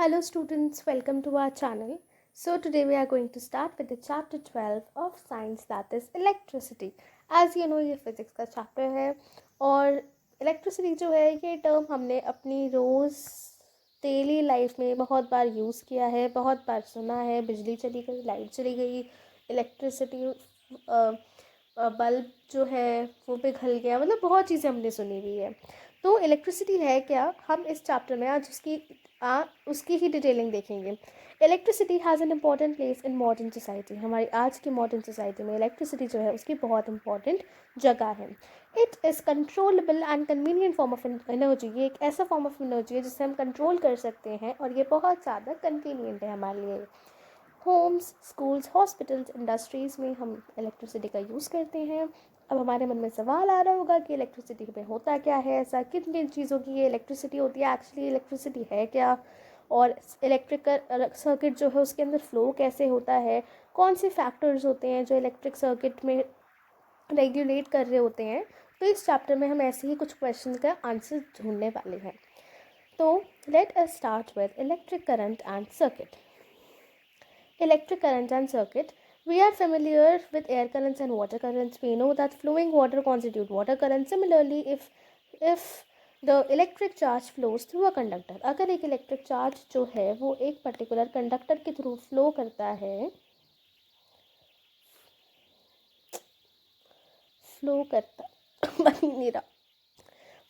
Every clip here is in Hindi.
Hello students, welcome to our channel. So today we are going to start with the chapter 12 of science, that is electricity. As you know ये physics का chapter है और electricity जो है ये term हमने अपनी रोज़ डेली लाइफ में बहुत बार यूज़ किया है, बहुत बार सुना है। बिजली चली गई, लाइट चली गई, इलेक्ट्रिसिटी बल्ब जो है वो पिघल गया, मतलब बहुत चीज़ें हमने सुनी हुई है। तो इलेक्ट्रिसिटी है क्या, हम इस चैप्टर में आज उसकी ही डिटेलिंग देखेंगे। Electricity has an important place in modern society. हमारी आज की मॉडर्न सोसाइटी में इलेक्ट्रिसिटी जो है उसकी बहुत इंपॉर्टेंट जगह है। It is controllable and convenient form of energy. ये एक ऐसा फॉर्म ऑफ एनर्जी है जिसे हम कंट्रोल कर सकते हैं और ये बहुत ज़्यादा कन्वीनियंट है हमारे लिए। होम्स, स्कूल्स, हॉस्पिटल्स, इंडस्ट्रीज़ में हम इलेक्ट्रिसिटी का यूज़ करते हैं। अब हमारे मन में सवाल आ रहा होगा कि इलेक्ट्रिसिटी में होता क्या है, ऐसा किन किन चीज़ों की ये इलेक्ट्रिसिटी होती है, एक्चुअली इलेक्ट्रिसिटी है क्या, और इलेक्ट्रिकल सर्किट जो है उसके अंदर फ़्लो कैसे होता है, कौन से फैक्टर्स होते हैं जो इलेक्ट्रिक सर्किट में रेगुलेट कर रहे होते हैं। तो इस चैप्टर में हम ऐसे ही कुछ क्वेश्चन का आंसर ढूंढने वाले हैं। तो let us start with electric current and circuit. Electric current and circuit. We are familiar with air currents and water currents. We know that flowing water constitute water current. Similarly, if the electric charge flows through a conductor, अगर एक electric charge जो है वो एक particular conductor के through flow करता है, flow करता बन ही नहीं रहा.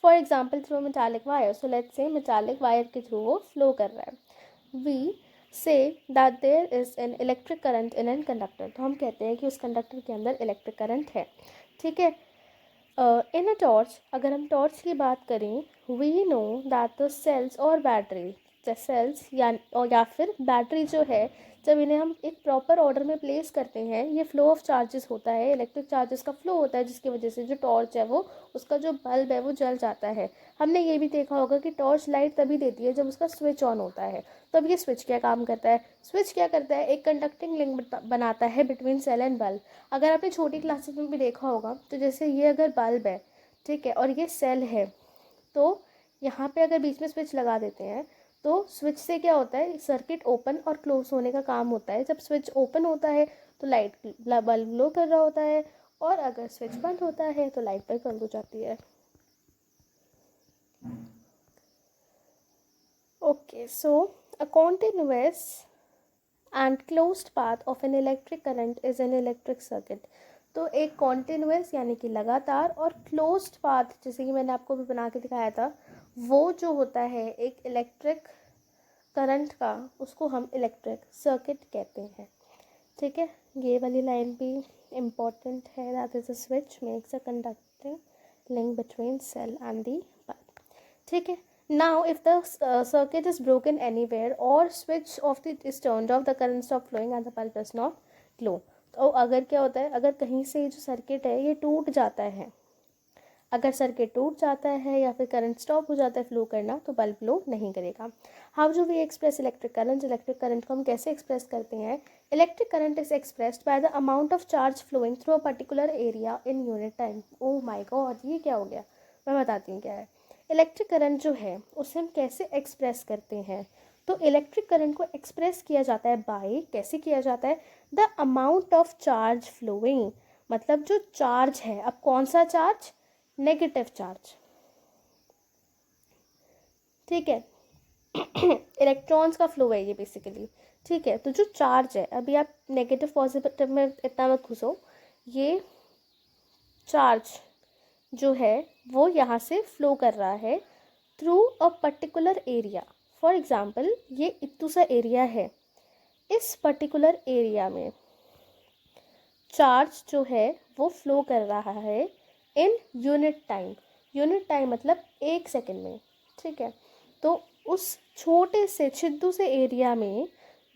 For example, through a metallic wire. So let's say metallic wire के through वो flow कर रहा है. We say that there is an electric current in an conductor. तो हम कहते हैं कि उस कंडक्टर के अंदर इलेक्ट्रिक करंट है. ठीक है. इन अ टॉर्च, अगर हम टॉर्च की बात करें, we know that the cells और बैटरी, सेल्स या फिर बैटरी जो है, जब इन्हें हम एक प्रॉपर ऑर्डर में प्लेस करते हैं, ये फ्लो ऑफ चार्जेस होता है, इलेक्ट्रिक चार्जेस का फ्लो होता है, जिसकी वजह से जो टॉर्च है वो उसका जो बल्ब है वो जल जाता है. हमने ये भी देखा होगा कि टॉर्च लाइट तभी देती है जब उसका स्विच ऑन होता है. तो अब ये स्विच क्या काम करता है? स्विच क्या करता है, एक कंडक्टिंग लिंक बनाता है बिटवीन सेल एंड बल्ब. अगर आपने छोटी क्लासेस में भी देखा होगा, तो जैसे ये अगर बल्ब है, ठीक है, और ये सेल है, तो यहाँ पे अगर बीच में स्विच लगा देते हैं तो स्विच से क्या होता है, सर्किट ओपन और क्लोज होने का काम होता है. जब स्विच ओपन होता है तो लाइट बल्ब ग्लो कर रहा होता है, और अगर स्विच बंद होता है तो लाइट पर बंद हो जाती है. Okay, so a continuous and closed path of N electric current is an electric circuit. तो एक कॉन्टिन्यूअस यानी कि लगातार, और क्लोज्ड पाथ जैसे कि मैंने आपको भी बना के दिखाया था, वो जो होता है एक इलेक्ट्रिक करंट का, उसको हम इलेक्ट्रिक सर्किट कहते हैं. ठीक है, ये वाली लाइन भी इम्पॉर्टेंट है. That is a switch makes a conducting link between cell and the bulb. ठीक है. Now, if the circuit is broken anywhere or switch of the is turned off, the current stop flowing and the bulb does not glow. तो अगर क्या होता है, अगर कहीं से जो सर्किट है ये टूट जाता है, अगर सर्किट टूट जाता है या फिर करंट स्टॉप हो जाता है फ्लो करना, तो बल्ब ग्लो नहीं करेगा. How do we express electric current? Electric current को हम कैसे एक्सप्रेस करते हैं? Electric current is expressed by the amount of charge flowing through a particular area in unit time. Oh my God, ये क्या हो गया, मैं बताती हूँ क्या है. इलेक्ट्रिक करंट जो है उसे हम कैसे एक्सप्रेस करते हैं? तो इलेक्ट्रिक करंट को एक्सप्रेस किया जाता है बाय, कैसे किया जाता है, the amount of charge flowing. मतलब जो चार्ज है, अब कौन सा चार्ज? Negative charge. ठीक है, इलेक्ट्रॉन्स का फ्लो है ये बेसिकली. ठीक है, तो जो चार्ज है, अभी आप नेगेटिव पॉजिटिव में इतना मत घुसो, ये चार्ज जो है वो यहाँ से फ्लो कर रहा है through a particular area. For example, ये इतू सा एरिया है, इस पर्टिकुलर एरिया में चार्ज जो है वो फ्लो कर रहा है इन यूनिट टाइम. यूनिट टाइम मतलब 1 सेकेंड में. ठीक है, तो उस छोटे से छिद्दू से एरिया में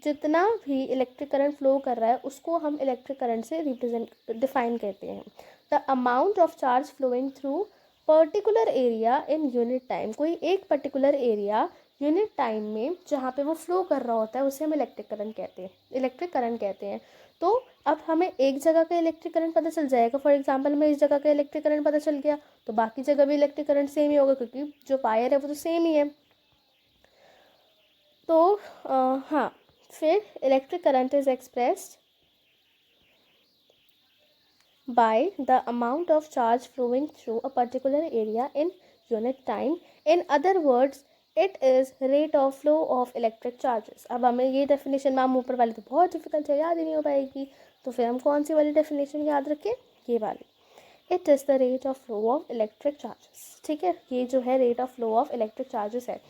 जितना भी इलेक्ट्रिक करंट फ्लो कर रहा है उसको हम इलेक्ट्रिक करंट से रिप्रेजेंट डिफाइन करते हैं. The amount of charge flowing through particular area in unit time. कोई एक पर्टिकुलर एरिया यूनिट टाइम में जहाँ पे वो फ्लो कर रहा होता है उसे हम इलेक्ट्रिक करंट कहते हैं, इलेक्ट्रिक करंट कहते हैं. तो अब हमें एक जगह का इलेक्ट्रिक करंट पता चल जाएगा. फॉर एग्जांपल, हमें इस जगह का इलेक्ट्रिक करंट पता चल गया तो बाकी जगह भी इलेक्ट्रिक करंट सेम ही होगा, क्योंकि जो वायर है वो तो सेम ही है. तो हाँ, फिर electric current is expressed by the amount of charge flowing through a particular area in unit time. In other words, it is rate of flow of electric charges. अब हमें ये डेफिनेशन, मैम ऊपर वाली तो बहुत डिफिकल्ट है, याद ही नहीं हो पाएगी, तो फिर हम कौन सी वाली डेफिनेशन याद रखें, ये वाली. It is the rate of flow of electric charges. ठीक है, ये जो है rate of flow of electric charges है.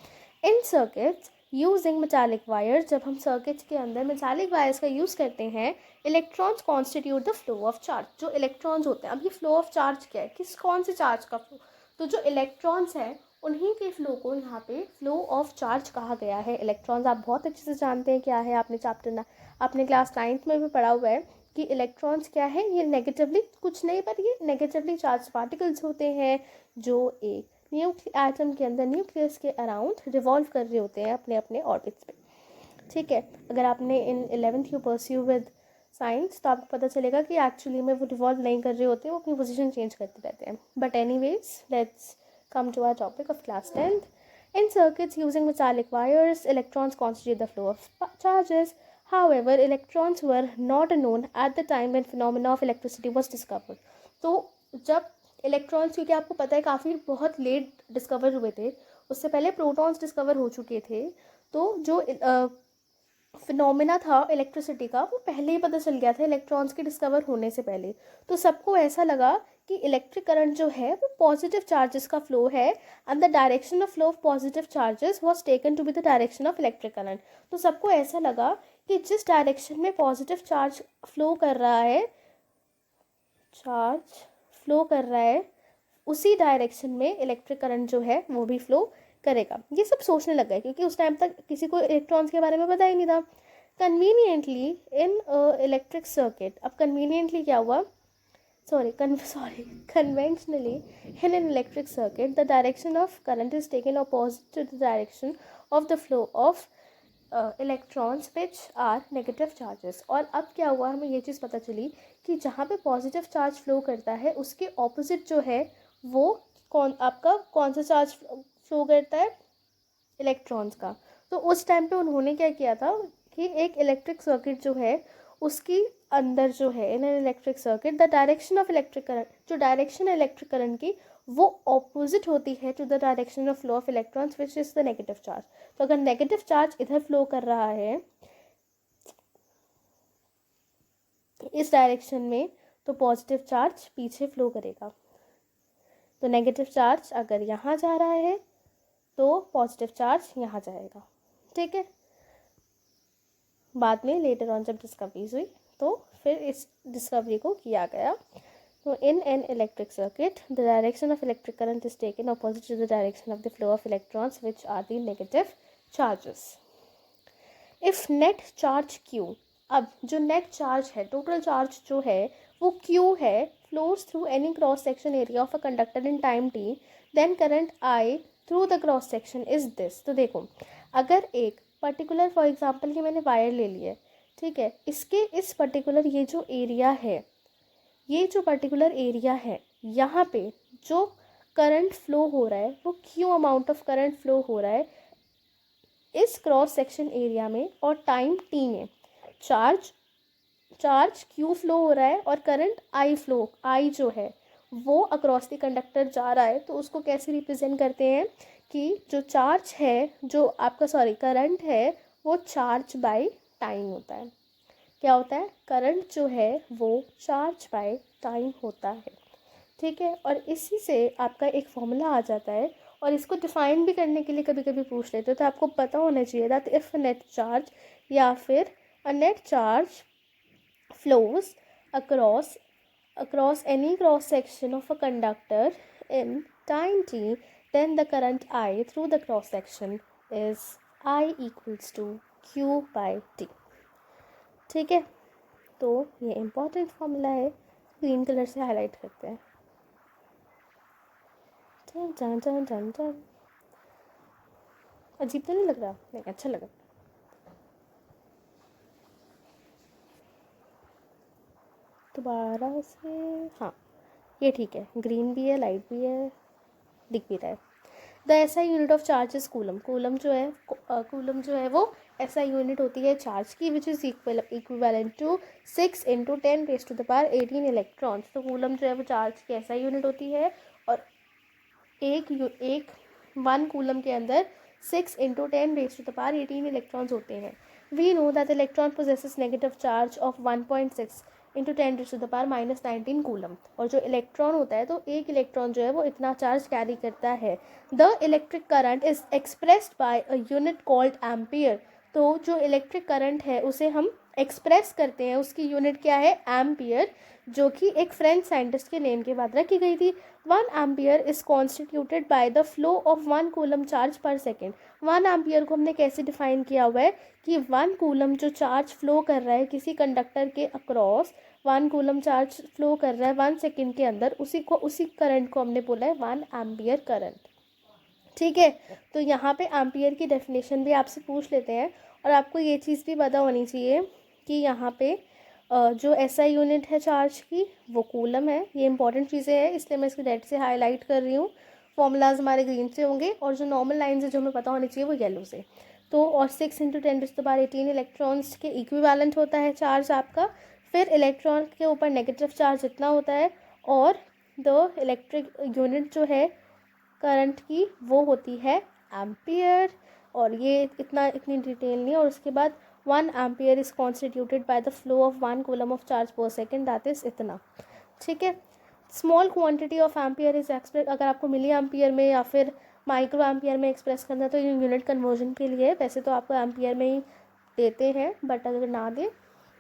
इन सर्किट्स यूजिंग मेटालिक वायर्स, जब हम सर्किट्स के अंदर मेटालिक वायर्स का यूज़ करते हैं, electrons constitute the flow of charge. जो इलेक्ट्रॉन्स होते हैं, अब ये फ्लो ऑफ चार्ज क्या है, कौन से चार्ज का फ्लो, तो जो इलेक्ट्रॉन्स हैं उन्हीं के फ्लो को यहाँ पे फ्लो ऑफ चार्ज कहा गया है. इलेक्ट्रॉन्स आप बहुत अच्छे से जानते हैं क्या है, आपने क्लास 9th में भी पढ़ा हुआ है कि इलेक्ट्रॉन्स क्या है, ये नेगेटिवली कुछ नहीं, पर ये नेगेटिवली चार्ज पार्टिकल्स होते हैं जो एक एटम के अंदर न्यूक्लियस के अराउंड रिवॉल्व कर रहे होते हैं अपने अपने ऑर्बिट्स पे. ठीक है, अगर आपने इन 11th you pursue with science तो आपको पता चलेगा कि एक्चुअली में वो रिवॉल्व नहीं कर रहे होते, वो अपनी पोजीशन चेंज करते रहते हैं. But anyways, let's come to our topic of class 10th. In circuits using metallic wires, electrons constitute the flow of charges. However, electrons were not known at the time when phenomena of electricity was discovered. तो जब इलेक्ट्रॉन्स, क्योंकि आपको पता है काफ़ी बहुत लेट डिस्कवर हुए थे, उससे पहले प्रोटॉन्स डिस्कवर हो चुके थे, तो जो फिनोमेना था इलेक्ट्रिसिटी का वो पहले ही पता चल गया था इलेक्ट्रॉन्स के डिस्कवर होने से पहले. तो सबको ऐसा लगा कि इलेक्ट्रिक करंट जो है वो पॉजिटिव चार्जेस का फ्लो है, and the direction of flow of positive charges was taken to be the direction of electric current. तो सबको ऐसा लगा कि जिस डायरेक्शन में पॉजिटिव चार्ज फ्लो कर रहा है, उसी डायरेक्शन में इलेक्ट्रिक करंट जो है वो भी फ्लो करेगा. ये सब सोचने लग गए क्योंकि उस टाइम तक किसी को इलेक्ट्रॉन्स के बारे में पता ही नहीं था. कन्वीनियंटली इन इलेक्ट्रिक सर्किट, अब कन्वीनियंटली क्या हुआ, conventionally in an electric circuit the direction of current is taken opposite to the direction of the flow of electrons which are negative charges. और अब क्या हुआ, हमें ये चीज़ पता चली कि जहाँ पे पॉजिटिव चार्ज फ्लो करता है उसके ऑपोजिट जो है वो कौन सा चार्ज फ्लो करता है, इलेक्ट्रॉन्स का. तो उस टाइम पे उन्होंने क्या किया था कि एक इलेक्ट्रिक सर्किट जो है उसकी अंदर जो है in an electric circuit the direction of electric current, जो डायरेक्शन है इलेक्ट्रिक करंट की वो ऑपोजिट होती है to the direction of flow of electrons which is the negative charge. तो अगर नेगेटिव चार्ज इधर फ्लो कर रहा है इस डायरेक्शन में, तो पॉजिटिव चार्ज पीछे फ्लो करेगा. तो नेगेटिव चार्ज अगर यहाँ जा रहा है तो पॉजिटिव चार्ज यहाँ जाएगा. ठीक है, बाद में लेटर ऑन जब डिस्कवरीज हुई तो फिर इस डिस्कवरी को किया गया. तो in an electric circuit the direction of electric current is taken opposite to the direction of the flow of electrons which are the negative charges. If net charge Q, अब जो नेट चार्ज है, टोटल चार्ज जो है वो क्यू है, flows through any cross section area of a conductor in time T, then current I through the cross section is this. तो देखो, अगर एक पर्टिकुलर, फॉर एग्जांपल कि मैंने वायर ले लिया है, ठीक है, इसके इस पर्टिकुलर ये जो पर्टिकुलर एरिया है यहाँ पे जो करंट फ्लो हो रहा है वो Q amount of current flow हो रहा है इस क्रॉस सेक्शन एरिया में, और टाइम टी में चार्ज क्यू फ्लो हो रहा है और करंट आई जो है वो अक्रॉस द कंडक्टर जा रहा है. तो उसको कैसे रिप्रेजेंट करते हैं कि जो चार्ज है, जो आपका करंट है वो चार्ज बाय टाइम होता है. क्या होता है, करंट जो है वो चार्ज बाय टाइम होता है. ठीक है, और इसी से आपका एक फॉर्मूला आ जाता है, और इसको डिफाइन भी करने के लिए कभी कभी पूछ लेते हो, तो आपको पता होना चाहिए दैट इफ नेट चार्ज या फिर a net charge flows across any cross section of a conductor in time t, then the current I through the cross section is I equals to Q by T. ठीक है, तो ये इम्पॉर्टेंट फॉर्मूला है, ग्रीन कलर से हाईलाइट करते हैं. टन टन टन टन टन. अजीब तो नहीं लग रहा? नहीं, अच्छा लगा. दोबारा से, हाँ ये ठीक है, ग्रीन भी है, लाइट भी है, दिख भी रहा है. The SI unit of charge is coulomb. Coulomb जो है वो एसआई यूनिट होती है चार्ज की, which is equivalent to 6 × 10⁻18 electrons. तो कूलम जो है वो चार्ज की एसआई यूनिट होती है, और एक 1 कूलम के अंदर 6 × 10⁻18 इलेक्ट्रॉन्स होते हैं। We know that electron possesses negative charge of 1.6 × 10⁻−19 coulomb. और जो इलेक्ट्रॉन होता है, तो एक इलेक्ट्रॉन जो है वो इतना चार्ज कैरी करता है। The electric current is expressed bye a unit called ampere. तो जो इलेक्ट्रिक करंट है उसे हम एक्सप्रेस करते हैं, उसकी यूनिट क्या है, एम्पियर, जो कि एक फ्रेंच साइंटिस्ट के नेम के बाद रखी गई थी। 1 ampere is constituted by the flow of 1 coulomb charge पर सेकेंड। 1 एम्पियर को हमने कैसे डिफाइन किया हुआ है कि 1 कूलम जो चार्ज फ्लो कर रहा है किसी कंडक्टर के अक्रॉस, 1 कूलम चार्ज फ्लो कर रहा है 1 सेकेंड के अंदर, उसी करंट को हमने बोला है 1 एम्पियर करंट। ठीक है, तो यहाँ पे एम्पियर की डेफिनेशन भी आपसे पूछ लेते हैं। और आपको ये चीज़ भी पता होनी चाहिए कि यहाँ पे जो एसआई यूनिट है चार्ज की वो कूलम है। ये इंपॉर्टेंट चीज़ें हैं, इसलिए मैं इसको रेड से हाईलाइट कर रही हूँ। फॉर्मूलाज हमारे ग्रीन से होंगे, और जो नॉर्मल लाइन है जो हमें पता होनी चाहिए वो येलो से। तो और 6 × 10⁻18 इलेक्ट्रॉन्स के इक्विवेलेंट होता है चार्ज आपका। फिर इलेक्ट्रॉन के ऊपर नेगेटिव चार्ज इतना होता है, और द इलेक्ट्रिक यूनिट जो है करंट की वो होती है एम्पियर। और ये इतनी डिटेल नहीं है। और उसके बाद 1 ampere is constituted by the flow of 1 coulomb of charge पर सेकेंड, दैट इज इतना। ठीक है, small quantity of ampere is express, अगर आपको मिली एम्पियर में या फिर माइक्रो एम्पियर में एक्सप्रेस करना है तो यूनिट कन्वर्जन के लिए, वैसे तो आपको एम्पियर में ही देते हैं, बट अगर ना दे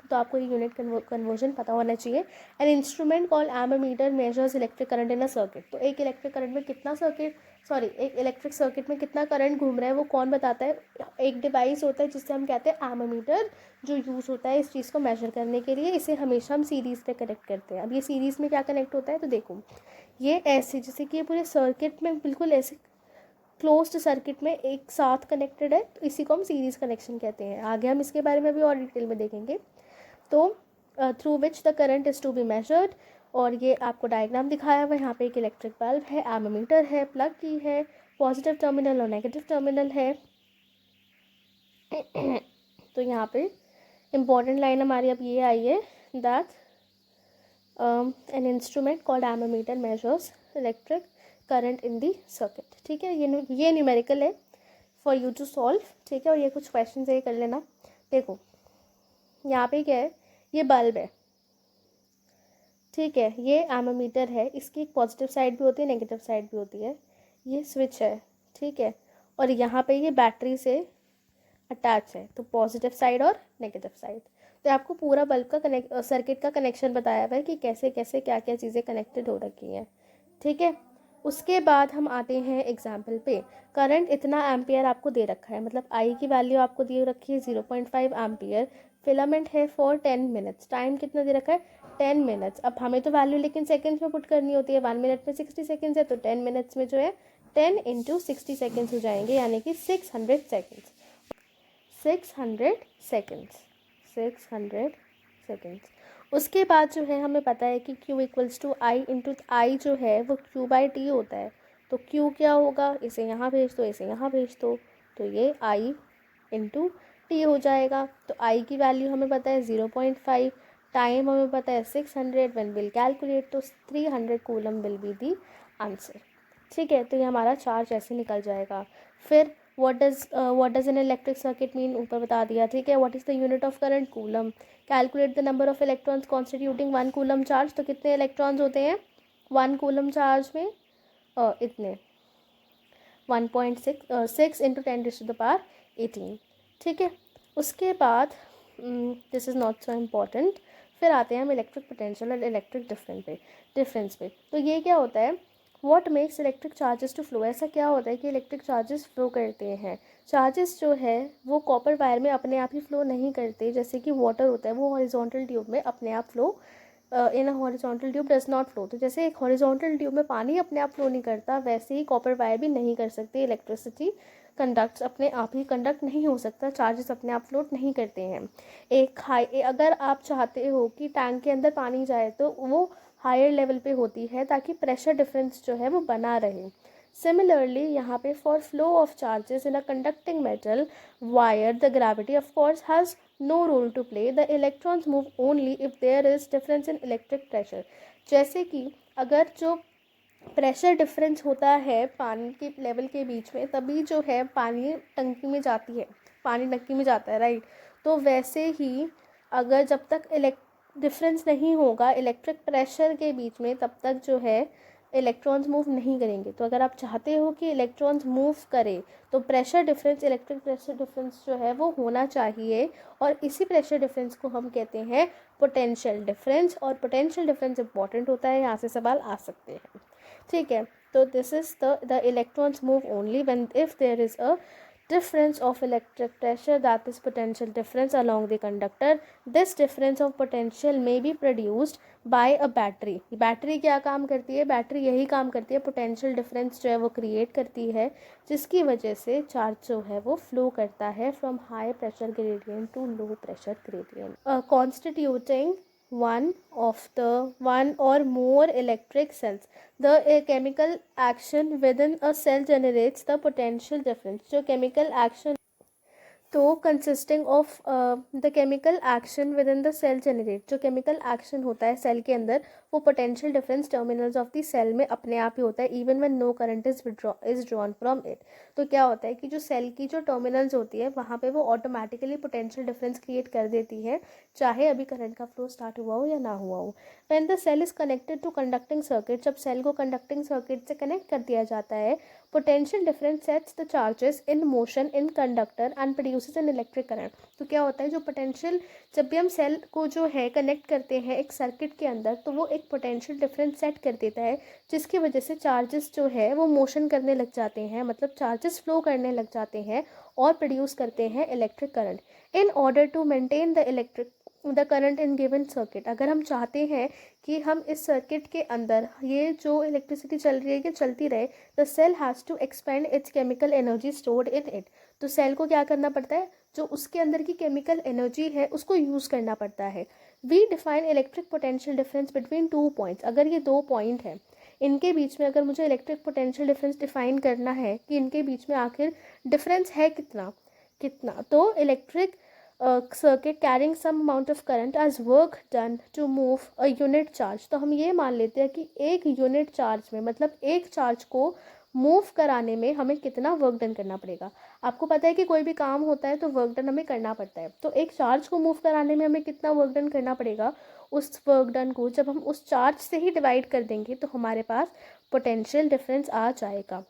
तो आपको ये यूनिट कन्वर्जन पता होना चाहिए। An instrument called ammeter measures electric current in a circuit. तो एक इलेक्ट्रिक सर्किट में कितना करंट घूम रहा है वो कौन बताता है, एक डिवाइस होता है जिससे हम कहते हैं एमोमीटर, जो यूज़ होता है इस चीज़ को मेजर करने के लिए। इसे हमेशा हम सीरीज़ पे कनेक्ट करते हैं। अब ये सीरीज़ में क्या कनेक्ट होता है, तो देखो ये ऐसे, जैसे कि ये पूरे सर्किट में बिल्कुल ऐसे क्लोज्ड सर्किट में एक साथ कनेक्टेड है, तो इसी को हम सीरीज़ कनेक्शन कहते हैं। आगे हम इसके बारे में भी और डिटेल में देखेंगे। तो through which the current is to be measured, और ये आपको डायग्राम दिखाया हुआ है। यहाँ पे एक इलेक्ट्रिक बल्ब है, एमोमीटर है, प्लग की है, पॉजिटिव टर्मिनल और नेगेटिव टर्मिनल है। तो यहाँ पे इम्पॉर्टेंट लाइन हमारी अब ये आई है that an instrument called ammeter measures electric current in the circuit. ठीक है, ये न्यूमेरिकल है फॉर यू टू सॉल्व। ठीक है, और ये कुछ क्वेश्चन है, कर लेना। देखो यहाँ पे क्या है, ये बल्ब है, ठीक है, ये एमोमीटर है, इसकी एक पॉजिटिव साइड भी होती है, नेगेटिव साइड भी होती है। ये स्विच है, ठीक है, और यहाँ पे ये बैटरी से अटैच है, तो पॉजिटिव साइड और नेगेटिव साइड। तो आपको पूरा बल्ब का सर्किट का कनेक्शन बताया हुआ है कि कैसे कैसे क्या क्या चीज़ें कनेक्टेड हो रखी हैं। ठीक है, उसके बाद हम आते हैं एग्जाम्पल पे। करंट इतना एम्पियर आपको दे रखा है, मतलब आई की वैल्यू आपको दे रखी है 0.5 एम्पियर। फिलामेंट है फॉर 10 मिनट्स, टाइम कितना दे रखा है 10 मिनट्स। अब हमें तो वैल्यू लेकिन सेकेंड्स में पुट करनी होती है, 1 मिनट में 60 सेकेंड्स है, तो 10 मिनट्स में जो है 10 × 60 सेकेंड्स हो जाएंगे, यानी कि 600 सेकेंड्स। 600 सेकेंड्स। उसके बाद जो है हमें पता है कि Q = I जो है वो Q/T होता है। तो Q क्या होगा, इसे यहाँ भेज दो, इसे यहाँ भेज दो, तो ये I × T हो जाएगा। तो I की वैल्यू हमें पता है 0.5, टाइम हमें पता है 600। व्हेन विल कैलकुलेट तो 300 coulomb will be the answer. ठीक है, तो ये हमारा चार्ज ऐसे निकल जाएगा। फिर what does N electric circuit mean, ऊपर बता दिया। ठीक है, what is the unit of current, coulomb. Calculate the number of electrons constituting 1 coulomb charge. तो कितने इलेक्ट्रॉन्स होते हैं 1 कूलम चार्ज में, इतने 1.6 × 10⁻18। ठीक है, उसके बाद this is not so important. फिर आते हैं हम इलेक्ट्रिक पोटेंशियल और इलेक्ट्रिक डिफरेंस पे। तो ये क्या होता है, what makes electric charges to flow. ऐसा क्या होता है कि इलेक्ट्रिक चार्जेस फ्लो करते हैं। चार्जेस जो है वो कॉपर वायर में अपने आप ही फ्लो नहीं करते, जैसे कि वाटर होता है वो हॉरिजॉन्टल ट्यूब में अपने आप flow, in a horizontal tube does not flow. तो जैसे एक हॉरिजॉन्टल ट्यूब में पानी अपने आप फ्लो नहीं करता, वैसे ही कॉपर वायर भी नहीं कर सकते। इलेक्ट्रिसिटी कंडक्ट्स अपने आप ही कंडक्ट नहीं हो सकता, चार्जेस अपने आप फ्लोट नहीं करते हैं। अगर आप चाहते हो कि टैंक के अंदर पानी जाए तो वो हायर लेवल पे होती है, ताकि प्रेशर डिफरेंस जो है वो बना रहे। सिमिलरली यहाँ पे for flow of charges in a conducting metal wire the gravity of course has no role to play, the electrons move only if there is difference in electric pressure. जैसे कि अगर जो प्रेशर डिफरेंस होता है पानी के लेवल के बीच में, तभी जो है पानी टंकी में जाती है, पानी टंकी में जाता है, राइट। तो वैसे ही अगर जब तक डिफरेंस नहीं होगा इलेक्ट्रिक प्रेशर के बीच में, तब तक जो है इलेक्ट्रॉन्स मूव नहीं करेंगे। तो अगर आप चाहते हो कि इलेक्ट्रॉन्स मूव करें तो pressure difference, electric pressure difference जो है वो होना चाहिए, और इसी प्रेशर डिफरेंस को हम कहते हैं पोटेंशियल डिफरेंस। और पोटेंशियल डिफरेंस इंपॉर्टेंट होता है, यहाँ से सवाल आ सकते हैं, ठीक है। तो this is the electrons move only when if there is a difference of electric pressure, that is potential difference along the conductor. This difference of potential may be produced by a battery. Battery क्या काम करती है? बैटरी यही काम करती है, पोटेंशियल डिफरेंस जो है वो क्रिएट करती है, जिसकी वजह से चार्ज जो है वो फ्लो करता है from high pressure gradient to low pressure gradient, constituting one or more electric cells. The chemical action within a cell generates the potential difference. जो chemical action तो consisting of the chemical action within the cell generate, जो केमिकल एक्शन होता है सेल के अंदर, वो potential difference terminals of the cell में अपने आप ही होता है, even when no current is drawn from it. तो क्या होता है कि जो सेल की जो टर्मिनल्स होती है वहाँ पे वो ऑटोमेटिकली पोटेंशियल डिफरेंस क्रिएट कर देती है, चाहे अभी करंट का फ्लो स्टार्ट हुआ हो या ना हुआ हो। When the cell is connected to conducting circuit, जब सेल को कंडक्टिंग सर्किट से कनेक्ट कर दिया जाता है, potential difference sets the charges in motion in conductor and produces an electric current. तो क्या होता है, जो पोटेंशियल, जब भी हम सेल को जो है कनेक्ट करते हैं एक सर्किट के अंदर, तो वो एक पोटेंशियल डिफरेंस सेट कर देता है, जिसकी वजह से चार्जेस जो है वो मोशन करने लग जाते हैं, मतलब चार्जेस फ्लो करने लग जाते हैं और प्रोड्यूस करते हैं electric current. In order to maintain the current in given circuit, अगर हम चाहते हैं कि हम इस सर्किट के अंदर ये जो इलेक्ट्रिसिटी चल रही है ये चलती रहे, the cell has to expend its chemical energy stored in it. तो सेल को क्या करना पड़ता है, जो उसके अंदर की केमिकल एनर्जी है उसको यूज़ करना पड़ता है। We define electric potential difference between two points, अगर ये दो पॉइंट है इनके बीच में अगर मुझे इलेक्ट्रिक पोटेंशियल डिफरेंस डिफाइन करना है कि इनके बीच में आखिर डिफरेंस है कितना कितना, तो electric circuit carrying some amount of current as work done to move a unit charge। तो हम ये मान लेते हैं कि एक यूनिट चार्ज में, मतलब एक चार्ज को मूव कराने में हमें कितना वर्क डन करना पड़ेगा। आपको पता है कि कोई भी काम होता है तो वर्क डन हमें करना पड़ता है, तो एक चार्ज को मूव कराने में हमें कितना वर्क डन करना पड़ेगा, उस वर्क डन को जब हम उस चार्ज से ही डिवाइड कर देंगे तो हमारे पास पोटेंशियल डिफरेंस आ जाएगा,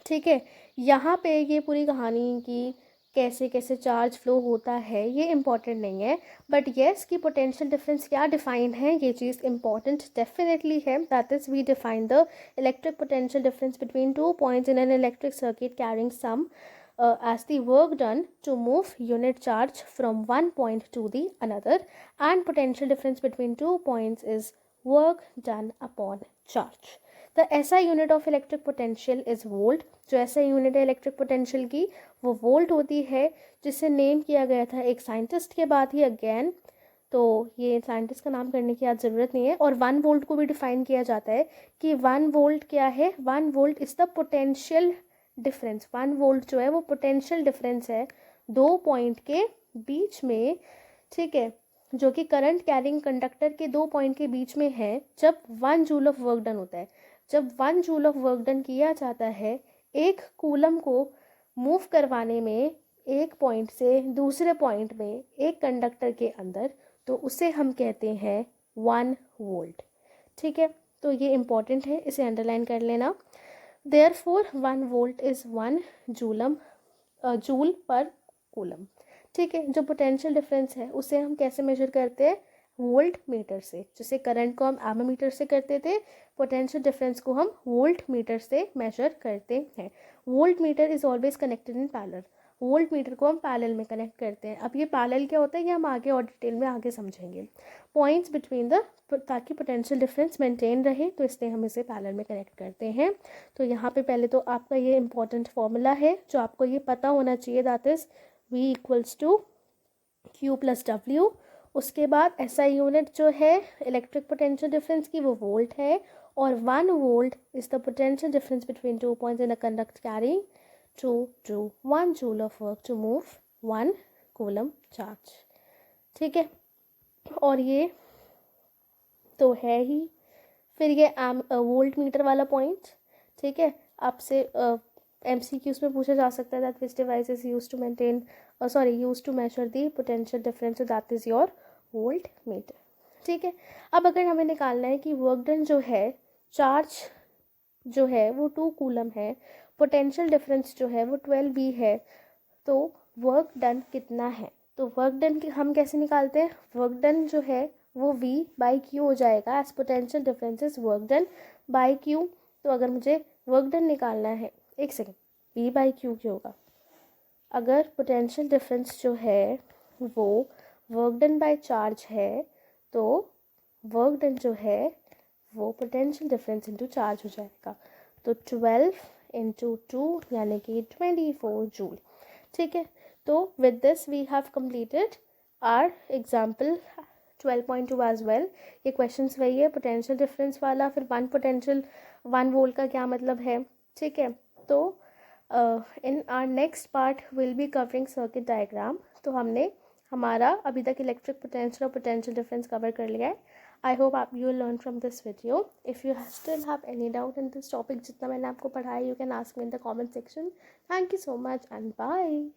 ठीक है। यहाँ पे ये पूरी कहानी की कैसे कैसे चार्ज फ्लो होता है ये इम्पॉर्टेंट नहीं है, बट येस कि पोटेंशियल डिफरेंस क्या डिफाइन है ये चीज़ इम्पॉर्टेंट डेफिनेटली है। That is we define the electric potential difference between two points in an electric circuit carrying some as the work done to move unit charge from one point to the another, and potential difference between 2 points is work done upon charge. The SI unit of electric potential is volt। जो SI यूनिट है इलेक्ट्रिक पोटेंशियल की वो वोल्ट होती है, जिसे नेम किया गया था एक साइंटिस्ट के बाद ही अगेन, तो ये साइंटिस्ट का नाम करने की आज ज़रूरत नहीं है। और 1 वोल्ट को भी डिफाइन किया जाता है कि 1 वोल्ट क्या है, 1 volt is the potential difference. 1 volt जो है वो पोटेंशियल डिफरेंस है दो पॉइंट के बीच में, ठीक है, जो कि करंट कैरिंग कंडक्टर के दो पॉइंट के बीच में है, जब 1 जूल ऑफ वर्क डन होता है। जब 1 जूल ऑफ वर्क डन किया जाता है एक कूलम को मूव करवाने में एक पॉइंट से दूसरे पॉइंट में एक कंडक्टर के अंदर, तो उसे हम कहते हैं 1 वोल्ट, ठीक है। तो ये इम्पॉर्टेंट है, इसे अंडरलाइन कर लेना। Therefore 1 volt is 1 जूल पर कूलम, ठीक है। जो पोटेंशियल डिफरेंस है उसे हम कैसे मेजर करते हैं, वोल्ट मीटर से। जैसे करंट को हम एमोमीटर से करते थे, पोटेंशियल डिफरेंस को हम वोल्ट मीटर से मेजर करते हैं। Volt meter is always connected in parallel, volt meter को हम पैरेलल में कनेक्ट करते हैं। अब ये पैरेलल क्या होता है ये हम आगे और डिटेल में आगे समझेंगे। पॉइंट्स बिटवीन द, ताकि पोटेंशियल डिफरेंस मेंटेन रहे तो इसलिए हम इसे पैरेलल में कनेक्ट करते हैं। तो यहाँ पे पहले तो आपका ये इंपॉर्टेंट फॉर्मूला है जो आपको ये पता होना चाहिए, that is V equals to Q plus W। उसके बाद SI यूनिट जो है इलेक्ट्रिक पोटेंशियल डिफरेंस की वो वोल्ट है, or 1 volt is the potential difference between 2 points in a conductor carrying 2 to 1 joule of work to move 1 coulomb charge. ठीक है, और ये तो है ही. फिर ये वोल्ट मीटर वाला पॉइंट. ठीक है, आपसे MCQs में पूछा जा सकता है that which device is use to maintain use to measure the potential difference, that is your volt meter. ठीक है, अब अगर हमें निकालना है कि वर्क डन जो है, चार्ज जो है वो 2 कूलम है, पोटेंशियल डिफरेंस जो है वो 12V है, तो वर्क डन कितना है. तो वर्क डन हम कैसे निकालते हैं, वर्क डन जो है वो V/Q हो जाएगा as potential difference is work done by Q. तो अगर मुझे वर्क डन निकालना है, एक सेकेंड, V/Q क्या होगा, अगर पोटेंशियल डिफरेंस जो है वो वर्क डन बाय चार्ज है तो वर्क डन जो है वो पोटेंशियल डिफरेंस इनटू चार्ज हो जाएगा. तो 12 × 2 यानी कि 24 जूल. ठीक है, तो with this we have completed our example 12.2 as well. ये क्वेश्चंस वही है, पोटेंशियल डिफरेंस वाला, फिर 1 वोल्ट का क्या मतलब है. ठीक है, तो in our next part will be covering circuit diagram. तो हमने हमारा अभी तक इलेक्ट्रिक पोटेंशियल और पोटेंशियल डिफरेंस कवर कर लिया है. आई होप आप you learn from this video. If you still have any doubt in this topic जितना मैंने आपको पढ़ाया, you can ask me in the comment section. Thank you so much and bye.